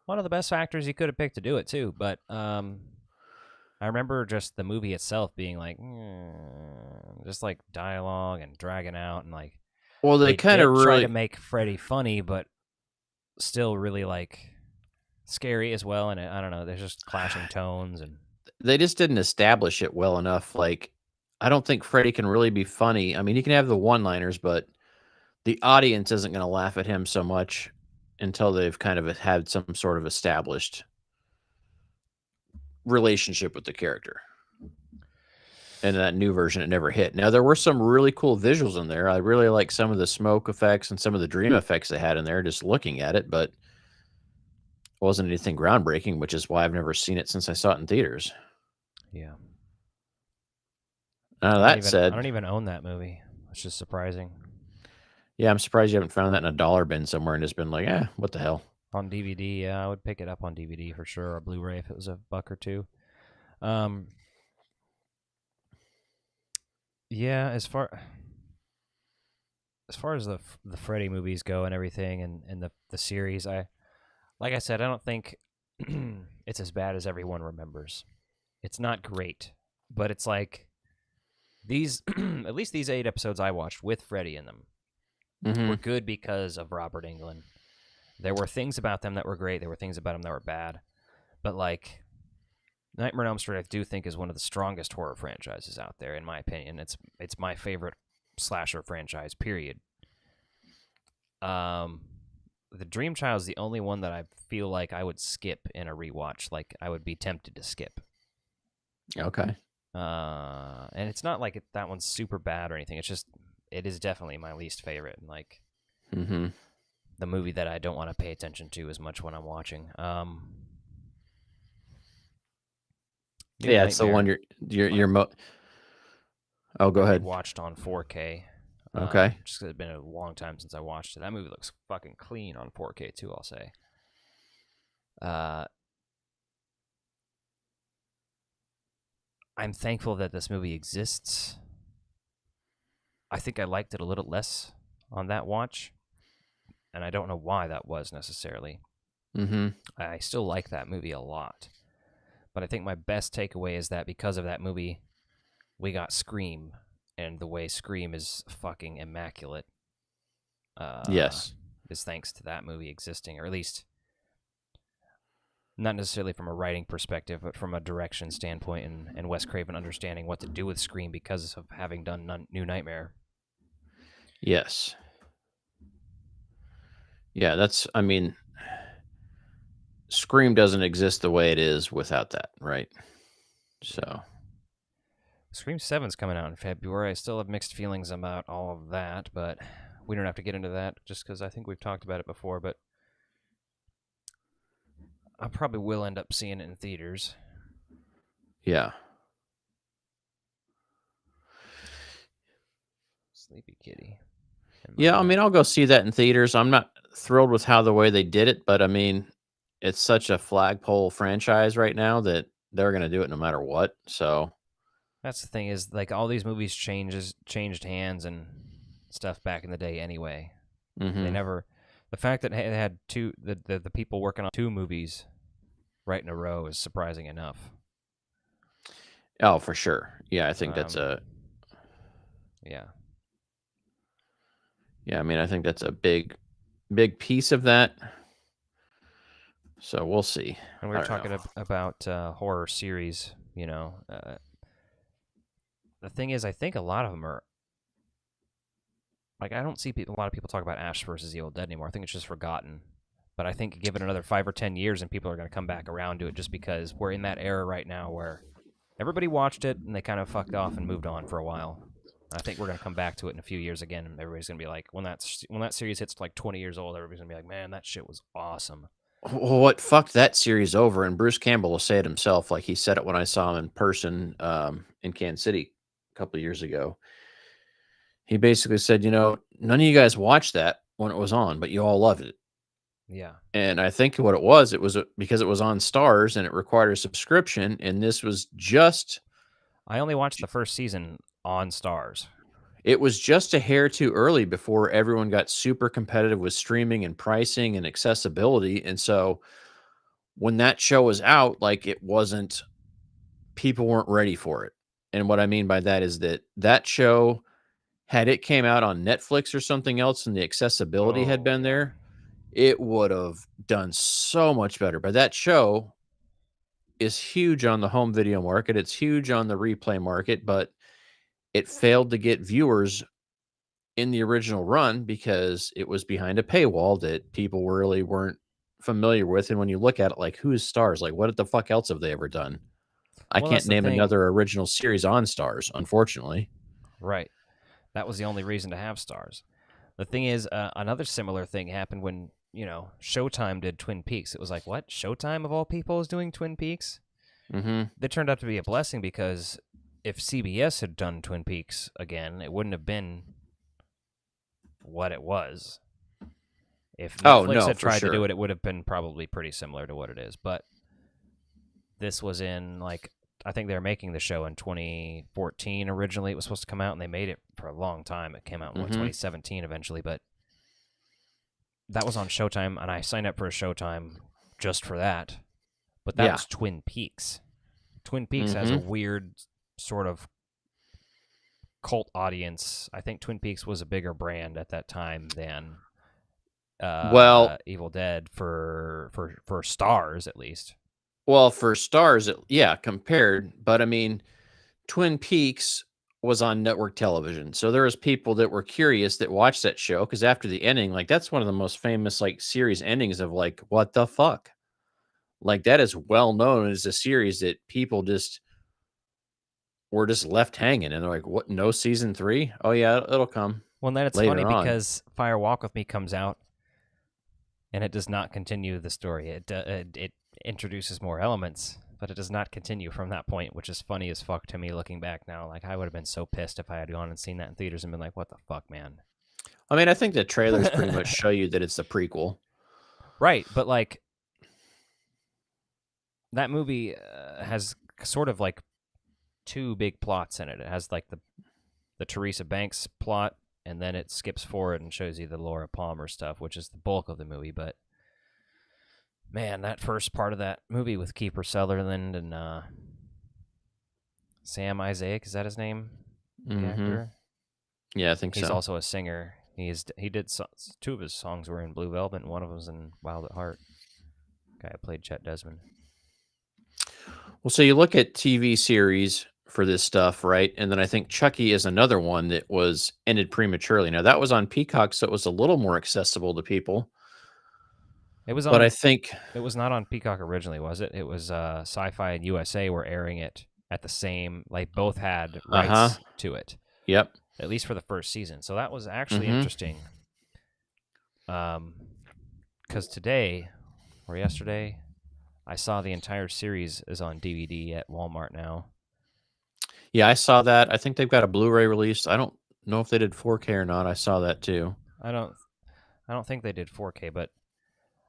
one of the best actors you could have picked to do it too. But I remember just the movie itself being like, just like dialogue and dragging out, and like Well, they kind of try really to make Freddy funny, but still really like scary as well. And I don't know, there's just clashing tones, and they just didn't establish it well enough. Like, I don't think Freddy can really be funny. I mean, he can have the one-liners, but the audience isn't going to laugh at him so much until they've kind of had some sort of established relationship with the character. And that new version, it never hit. Now, there were some really cool visuals in there. I really like some of the smoke effects and some of the dream effects they had in there just looking at it, but it wasn't anything groundbreaking, which is why I've never seen it since I saw it in theaters. yeah. Now, I that don't said, even own that movie, which is surprising. yeah, I'm surprised you haven't found that in a dollar bin somewhere and just been like, what the hell? On DVD, yeah, I would pick it up on DVD for sure, or Blu-ray if it was a buck or two. Yeah, as far as the Freddy movies go and everything, and the series, like I said, I don't think it's as bad as everyone remembers. It's not great, but it's like these at least these 8 episodes I watched with Freddy in them were good because of Robert Englund. There were things about them that were great. There were things about them that were bad. But, like, Nightmare on Elm Street, I do think, is one of the strongest horror franchises out there, in my opinion. It's my favorite slasher franchise, period. The Dream Child is the only one that I feel like I would skip in a rewatch. Like, I would be tempted to skip. Okay. And it's not like that one's super bad or anything. It's just, it is definitely my least favorite. And, like, the movie that I don't want to pay attention to as much when I'm watching. Yeah, it's the one you're Oh, go ahead. Watched on 4K. Okay. Just 'cause it's been a long time since I watched it. That movie looks fucking clean on 4K too, I'll say. I'm thankful that this movie exists. I think I liked it a little less on that watch, and I don't know why that was necessarily. I still like that movie a lot, but I think my best takeaway is that because of that movie, we got Scream, and the way Scream is fucking immaculate. Yes. Is thanks to that movie existing, or at least not necessarily from a writing perspective, but from a direction standpoint, and Wes Craven understanding what to do with Scream because of having done New Nightmare. Yes. Yeah, I mean, Scream doesn't exist the way it is without that, right? So. Scream 7's coming out in February. I still have mixed feelings about all of that, but we don't have to get into that just because I think we've talked about it before, but I probably will end up seeing it in theaters. Yeah. Sleepy Kitty. Yeah, I mean, I'll go see that in theaters. I'm not thrilled with how the way they did it, but I mean, it's such a flagpole franchise right now that they're going to do it no matter what. So that's the thing is, like, all these movies changed hands and stuff back in the day anyway. They never, the fact that they had the people working on 2 movies right in a row is surprising enough. Oh, for sure. Yeah, I think that's yeah. Yeah, I mean, I think that's a big piece of that. So we'll see. And we were talking about horror series, you know. The thing is, I think a lot of them are, like, I don't see a lot of people talk about Ash versus the Evil Dead anymore. I think it's just forgotten. But I think give it another 5 or 10 years and people are going to come back around to it just because we're in that era right now where everybody watched it and they kind of fucked off and moved on for a while. I think we're going to come back to it in a few years again, and everybody's going to be like, when that series hits like 20 years old, everybody's going to be like, man, that shit was awesome. Well, what fucked that series over, and Bruce Campbell will say it himself, like he said it when I saw him in person in Kansas City a couple of years ago. He basically said, none of you guys watched that when it was on, but you all loved it. Yeah. And I think what it was because it was on Stars and it required a subscription, and this was just I only watched the first season on Stars. it was just a hair too early before everyone got super competitive with streaming and pricing and accessibility. And so when that show was out, like it wasn't people weren't ready for it. And what I mean by that is that that show, had it came out on Netflix or something else and the accessibility had Oh, been yeah. there, it would have done so much better. But that show is huge on the home video market. It's huge on the replay market, but it failed to get viewers in the original run because it was behind a paywall that people really weren't familiar with. And when you look at it, like who's Stars? Like what the fuck else have they ever done? I Well, that's can't the name thing. another original series on Stars, unfortunately. Right. That was the only reason to have Stars. The thing is, another similar thing happened when, Showtime did Twin Peaks. It was like, what? Showtime, of all people, is doing Twin Peaks? Mm-hmm. That turned out to be a blessing because if CBS had done Twin Peaks again, it wouldn't have been what it was. If Oh Netflix no, had for tried to do sure. it, it would have been probably pretty similar to what it is. But this was in, like, I think they were making the show in 2014 originally. It was supposed to come out, and they made it for a long time. It came out in, Mm-hmm. 2017 eventually, but that was on Showtime, and I signed up for a Showtime just for that. But that Yeah. was Twin Peaks. Twin Peaks has a Mm-hmm. weird sort of cult audience. I think Twin Peaks was a bigger brand at that time than Well, Evil Dead for Stars, at least. for Stars, yeah, compared, but I mean, Twin Peaks was on network television. So there was people that were curious that watched that show because after the ending, like that's one of the most famous like series endings of like what the fuck? Like that is well known as a series that people just were just left hanging and they're like, "What? No season 3? Oh yeah, it'll come Well, then it's funny later on." because Fire Walk with Me comes out, and it does not continue the story. It introduces more elements, but it does not continue from that point, which is funny as fuck to me looking back now. Like, I would have been so pissed if I had gone and seen that in theaters and been like, what the fuck, man? I mean, I think the trailers pretty much show you that it's the prequel. Right, but like, that movie has sort of like two big plots in it. It has like the Teresa Banks plot, and then it skips forward and shows you the Laura Palmer stuff, which is the bulk of the movie. But man, that first part of that movie with Kiefer Sutherland and Sam Isaac, is that his name? The Mm-hmm. actor. Yeah, I think He's so. also a singer. He did two of his songs were in Blue Velvet, and one of them was in Wild at Heart. Guy who played Chet Desmond. Well, so you look at TV series for this stuff, right? And then I think Chucky is another one that was ended prematurely. Now that was on Peacock, so it was a little more accessible to people. It was But I on. think It was not on Peacock originally, was it? It was Sci-Fi and USA were airing it at the same. Like both had rights to it, yep. at least for the first season. So that was actually Mhm. interesting. Because today or yesterday, I saw the entire series is on DVD at Walmart now. Yeah, I saw that. I think they've got a Blu-ray release. I don't know if they did 4K or not. I saw that too. I don't think they did 4K, but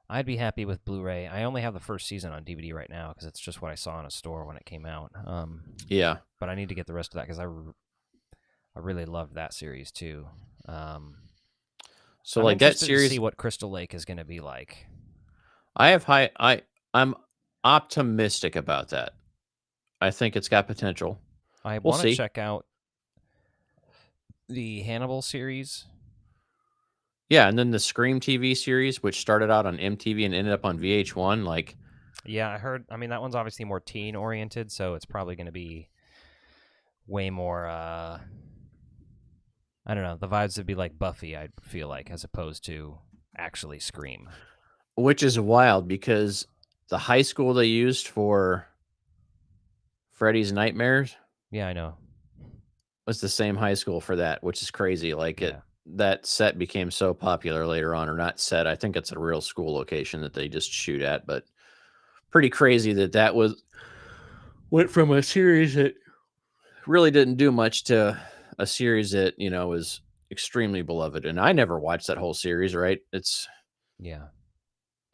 I'd be happy with Blu-ray. I only have the first season on DVD right now because it's just what I saw in a store when it came out. Yeah. But I need to get the rest of that because I really loved that series too. So I'm like that interested to series, see what Crystal Lake is going to be like. I'm optimistic about that. I think it's got potential. I We'll want to see. check out the Hannibal series. Yeah, and then the Scream TV series, which started out on MTV and ended up on VH1, like Yeah, I heard. I mean, that one's obviously more teen oriented, so it's probably going to be way more. I don't know. The vibes would be like Buffy, I feel like, as opposed to actually Scream. which is wild because the high school they used for Freddy's Nightmares Yeah, I know. was the same high school for that, which is crazy. Like Yeah. that set became so popular later on, or not set. I think it's a real school location that they just shoot at, but pretty crazy that went from a series that really didn't do much to a series that, was extremely beloved. And I never watched that whole series, right? It's Yeah.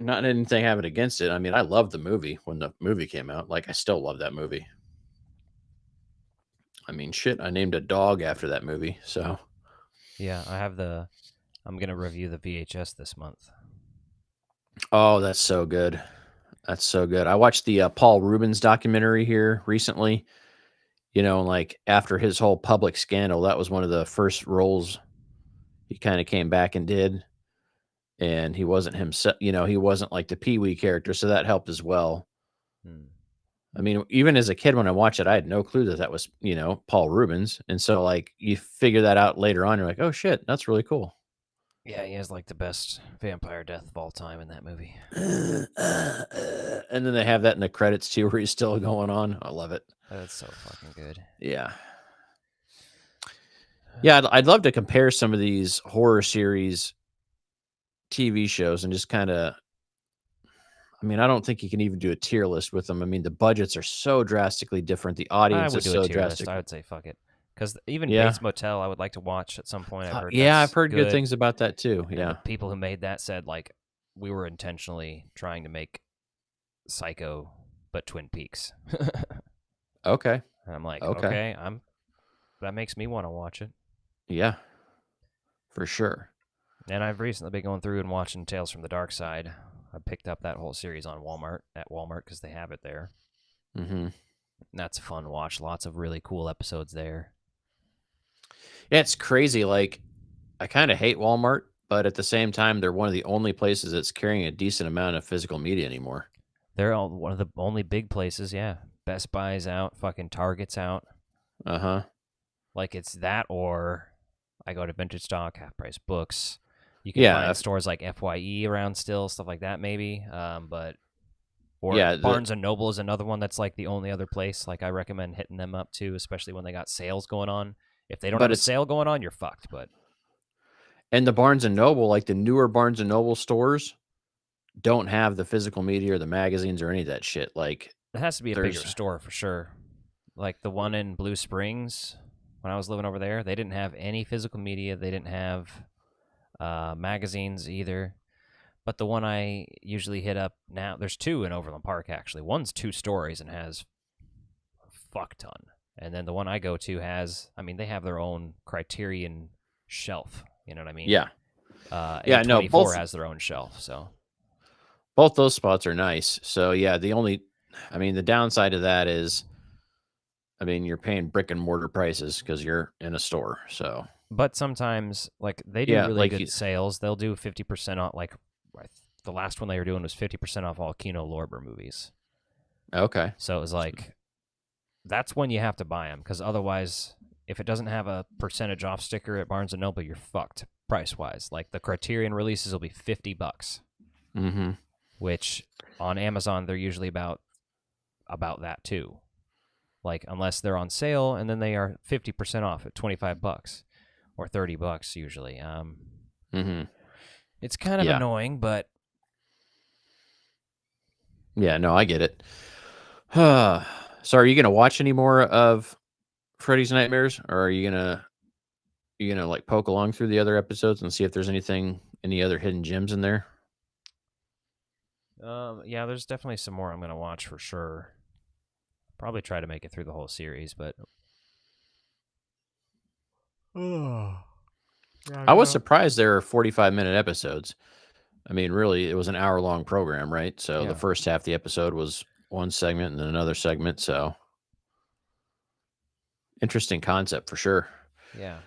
not anything having against it. I mean, I loved the movie when the movie came out. Like, I still love that movie. I mean, shit, I named a dog after that movie. So, Yeah, I'm gonna review the VHS this month. oh, that's so good. That's so good. I watched the Paul Rubens documentary here recently. You know, like after his whole public scandal, that was one of the first roles he kind of came back and did. And he wasn't himself, you know, he wasn't like the Pee Wee character. So that helped as well. Hmm. I mean, even as a kid, when I watched it, I had no clue that that was, you know, Paul Rubens. And so, like, you figure that out later on. You're like, oh shit, that's really cool. Yeah, he has like the best vampire death of all time in that movie. And then they have that in the credits too, where he's still going on. I love it. That's so fucking good. Yeah. Yeah, I'd love to compare some of these horror series TV shows and just kind of, I mean, I don't think you can even do a tier list with them. I mean, the budgets are so drastically different. The I audience would is do so a tier drastic. list. I would say fuck it, because even Yeah. Bates Motel, I would like to watch at some point. I've heard. Yeah, that's I've heard good things about that too. And Yeah. the people who made that said like we were intentionally trying to make Psycho, but Twin Peaks. Okay. And I'm like, Okay. okay, that makes me want to watch it. Yeah. For sure. And I've recently been going through and watching Tales from the Dark Side. I picked up that whole series on Walmart because they have it there. Mm-hmm. And that's a fun watch. Lots of really cool episodes there. Yeah, it's crazy. Like, I kind of hate Walmart, but at the same time, they're one of the only places that's carrying a decent amount of physical media anymore. They're all one of the only big places, yeah. Best Buy's out, fucking Target's out. Uh-huh. Like it's that, or I go to Vintage Stock, Half Price Books. You can find stores like FYE around still, stuff like that maybe. Barnes and Noble is another one that's like the only other place. Like I recommend hitting them up too, especially when they got sales going on. If they don't have a sale going on, you're fucked. And the Barnes and Noble, like the newer Barnes and Noble stores, don't have the physical media or the magazines or any of that shit. Like it has to be a bigger store for sure. Like the one in Blue Springs, when I was living over there, they didn't have any physical media. They didn't have magazines either. But the one I usually hit up now, there's two in Overland Park actually. One's 2 stories and has a fuck ton. And then the one I go to has, I mean, they have their own Criterion shelf. You know what I mean? Yeah. A24 has their own shelf. So both those spots are nice. So yeah, the downside of that is, I mean, you're paying brick and mortar prices because you're in a store. So, but sometimes like they do really good sales. They'll do 50% off. Like the last one they were doing was 50% off all Kino Lorber movies. Okay. So it was like, that's when you have to buy them because otherwise, if it doesn't have a percentage off sticker at Barnes & Noble, you're fucked price-wise. Like the Criterion releases will be $50. Mm-hmm. Which on Amazon, they're usually about that too. Like unless they're on sale and then they are 50% off at $25 or $30 usually. It's kind of annoying, but yeah, no, I get it. So are you going to watch any more of Freddy's Nightmares, or are you gonna like poke along through the other episodes and see if there's any other hidden gems in there? Yeah, there's definitely some more I'm gonna watch for sure. Probably try to make it through the whole series, but I was surprised there are 45-minute episodes. I mean, really, it was an hour-long program, right? So the first half of the episode was one segment and then another segment. So interesting concept for sure. Yeah.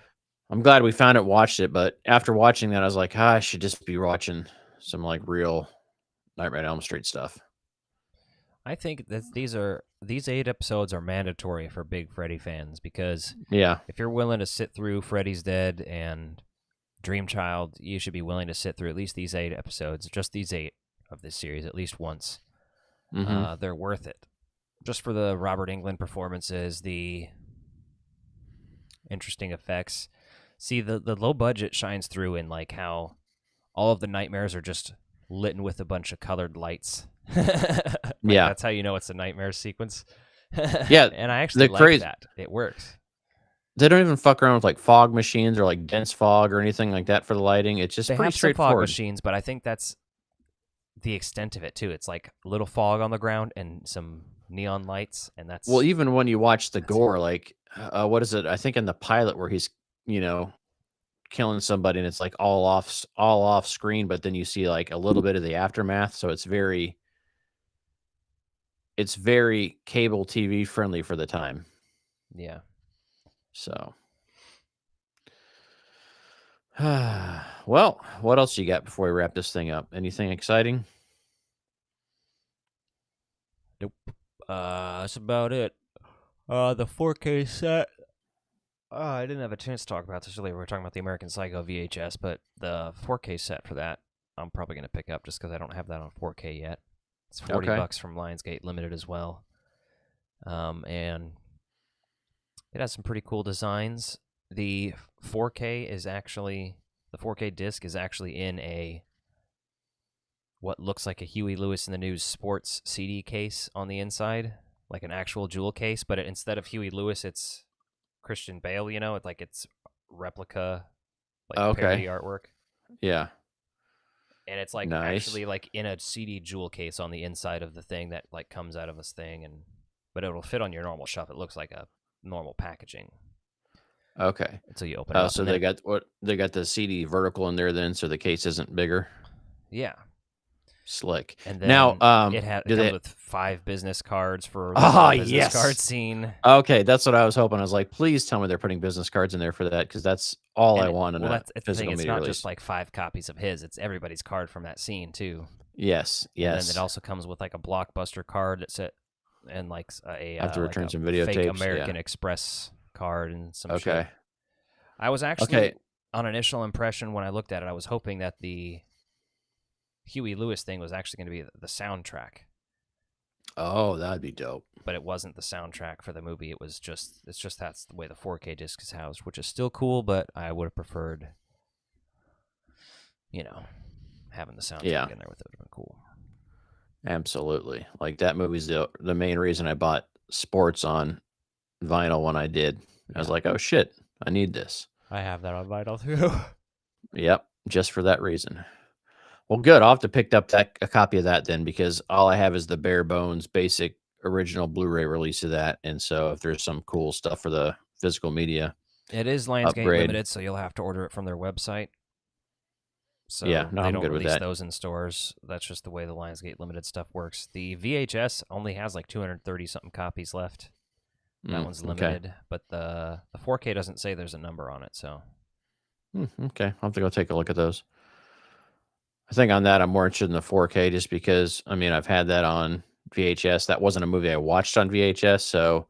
I'm glad we found it, watched it, but after watching that, I was like, I should just be watching some like real Nightmare on Elm Street stuff. I think that these 8 episodes are mandatory for big Freddy fans because if you're willing to sit through Freddy's Dead and Dream Child, you should be willing to sit through at least these 8 episodes, just these 8 of this series, at least once. Mm-hmm. They're worth it. Just for the Robert Englund performances, the interesting effects. See, the low budget shines through in like how all of the nightmares are just lit with a bunch of colored lights. That's how you know it's a nightmare sequence. Yeah, and I actually like that. It works. They don't even fuck around with like fog machines or like dense fog or anything like that for the lighting. It's just they pretty have straightforward. Some fog machines, but I think that's the extent of it too. It's like a little fog on the ground and some neon lights, and that's Well, even when you watch the that's- gore, like what is it? I think in the pilot where he's you know killing somebody and it's like all off screen, but then you see like a little bit of the aftermath. So it's very cable TV friendly for the time. yeah. So, well, what else you got before we wrap this thing up? Anything exciting? Nope. That's about it. The 4K set. I didn't have a chance to talk about this earlier. We were talking about the American Psycho VHS, but the 4K set for that, I'm probably going to pick up just because I don't have that on 4K yet. It's $40 from Lionsgate Limited as well. And it has some pretty cool designs. The 4K disc is actually in what looks like a Huey Lewis in the News sports CD case on the inside, like an actual jewel case, but instead of Huey Lewis, it's Christian Bale, it's replica, like parody artwork. Yeah. And it's like actually like in a CD jewel case on the inside of the thing that like comes out of this thing, but it'll fit on your normal shelf. It looks like a normal packaging. Okay. Until you open it up. So they got the CD vertical in there then, so the case isn't bigger. Yeah. Slick. And then now, it comes with 5 business cards for the business card scene. Okay, that's what I was hoping. I was like, please tell me they're putting business cards in there for that, because that's all I want in a physical media It's not release. just like 5 copies of his; it's everybody's card from that scene too. Yes. And then it also comes with like a Blockbuster card and like a have to return like some fake videotapes. American Express card and some shit. Okay. I was actually on initial impression when I looked at it, I was hoping that the Huey Lewis thing was actually going to be the soundtrack. Oh, that'd be dope. But it wasn't the soundtrack for the movie. It's just that's the way the 4K disc is housed, which is still cool, but I would have preferred, having the soundtrack in there with it would have been cool. Absolutely. Like that movie's the main reason I bought Sports on vinyl when I did. I was like, oh shit, I need this. I have that on vinyl too. Yep, just for that reason. Well, good. I'll have to pick up a copy of that then, because all I have is the bare bones basic original Blu-ray release of that. And so if there's some cool stuff for the physical media, it is Lionsgate Limited, so you'll have to order it from their website. So they I'm don't good with release that. those in stores. That's just the way the Lionsgate Limited stuff works. The VHS only has like 230 something copies left. That one's limited, but the 4K doesn't say there's a number on it. So okay, I'll have to go take a look at those. I think on that I'm more interested in the 4K, just because I've had that on VHS. That wasn't a movie I watched on VHS, so,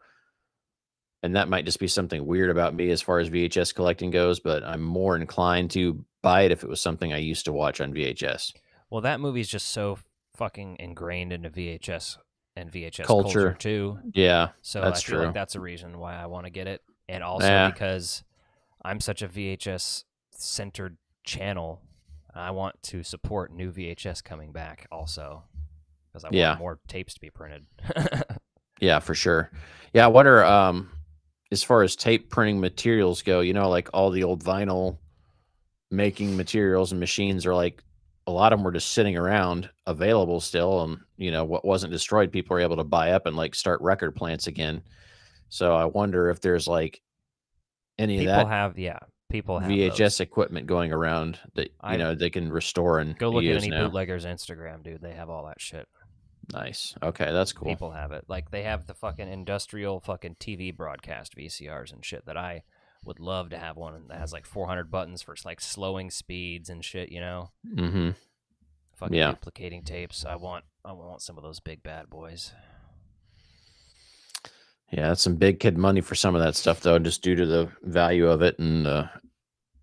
and that might just be something weird about me as far as VHS collecting goes, but I'm more inclined to buy it if it was something I used to watch on VHS. Well, that movie's just so fucking ingrained into VHS and VHS culture too. Yeah, so that's I feel true. like that's a reason why I want to get it, and also because I'm such a VHS centered channel. I want to support new VHS coming back also, because I want more tapes to be printed. Yeah, for sure. Yeah, I wonder, as far as tape printing materials go, like all the old vinyl making materials and machines are like, a lot of them were just sitting around available still. And, what wasn't destroyed, people were able to buy up and like start record plants again. So I wonder if there's like any of that. People have VHS those equipment going around that they can restore and go look at any now. bootlegger's Instagram, dude. They have all that shit. Nice. Okay, that's cool. People have it. Like they have the fucking industrial fucking TV broadcast VCRs and shit that I would love to have one that has like 400 buttons for like slowing speeds and shit. Mm-hmm. Fucking duplicating tapes. I want some of those big bad boys. Yeah, that's some big kid money for some of that stuff, though, just due to the value of it. And,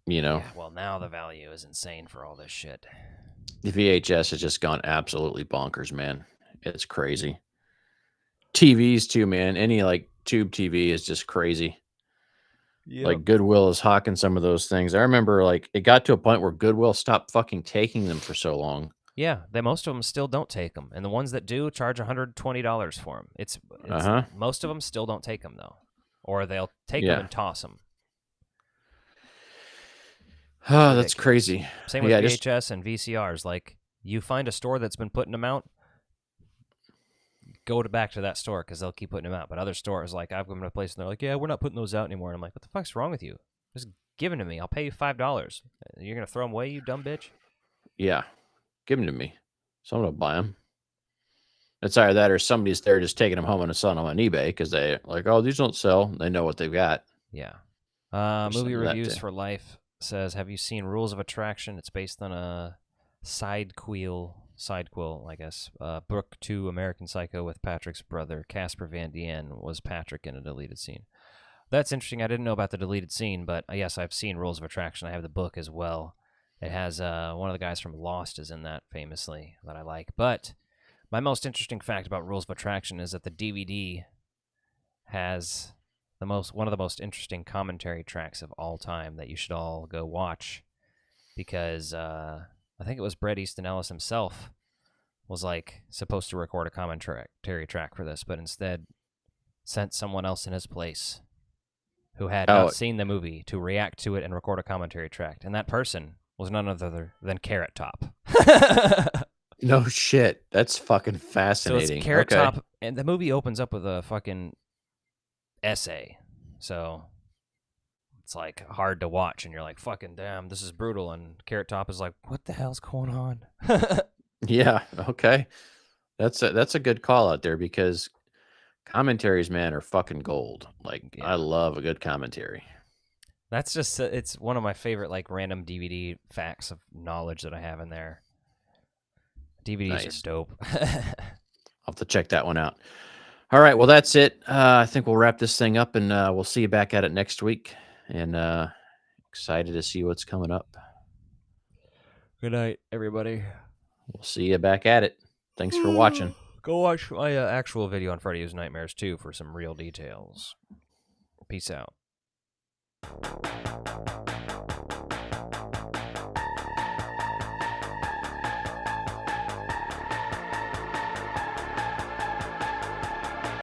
Yeah, well, now the value is insane for all this shit. The VHS has just gone absolutely bonkers, man. It's crazy. TVs, too, man. Any, like, tube TV is just crazy. Yep. Like, Goodwill is hawking some of those things. I remember, like, it got to a point where Goodwill stopped fucking taking them for so long. Yeah, most of them still don't take them, and the ones that do charge $120 for them. It's most of them still don't take them though, or they'll take them and toss them. Oh, that's crazy. Same with VHS and VCRs. Like You find a store that's been putting them out, go back to that store because they'll keep putting them out. But other stores, like I've gone to a place and they're like, yeah, we're not putting those out anymore. And I'm like, what the fuck's wrong with you? Just give them to me. I'll pay you $5. You're going to throw them away, you dumb bitch? Yeah. Give them to me. Someone will buy them. It's either that or somebody's there just taking them home and selling them on eBay because they're like, oh, these don't sell. They know what they've got. Yeah. There's Movie some of that, Reviews too. for Life says, have you seen Rules of Attraction? It's based on a sidequel, I guess. Book 2, American Psycho with Patrick's brother, Casper Van Dien, was Patrick in a deleted scene. That's interesting. I didn't know about the deleted scene, but yes, I've seen Rules of Attraction. I have the book as well. It has one of the guys from Lost is in that famously that I like. But my most interesting fact about Rules of Attraction is that the DVD has one of the most interesting commentary tracks of all time that you should all go watch, because I think it was Bret Easton Ellis himself was like supposed to record a commentary track for this, but instead sent someone else in his place who had not seen the movie to react to it and record a commentary track, and that person was none other than Carrot Top. No shit. That's fucking So fascinating. it's Carrot Top, and the movie opens up with a fucking essay. So it's like hard to watch, and you're like, fucking damn, this is brutal. And Carrot Top is like, what the hell's going on? Yeah. Okay. That's a good call out there because commentaries, man, are fucking gold. Like Yeah. I love a good commentary. That's just, it's one of my favorite like random DVD facts of knowledge that I have in there. DVDs Nice. are dope. I'll have to check that one out. All right. Well, that's it. I think we'll wrap this thing up and we'll see you back at it next week. And excited to see what's coming up. Good night, everybody. We'll see you back at it. Thanks for watching. Go watch my actual video on Freddy's Nightmares 2 for some real details. Peace out.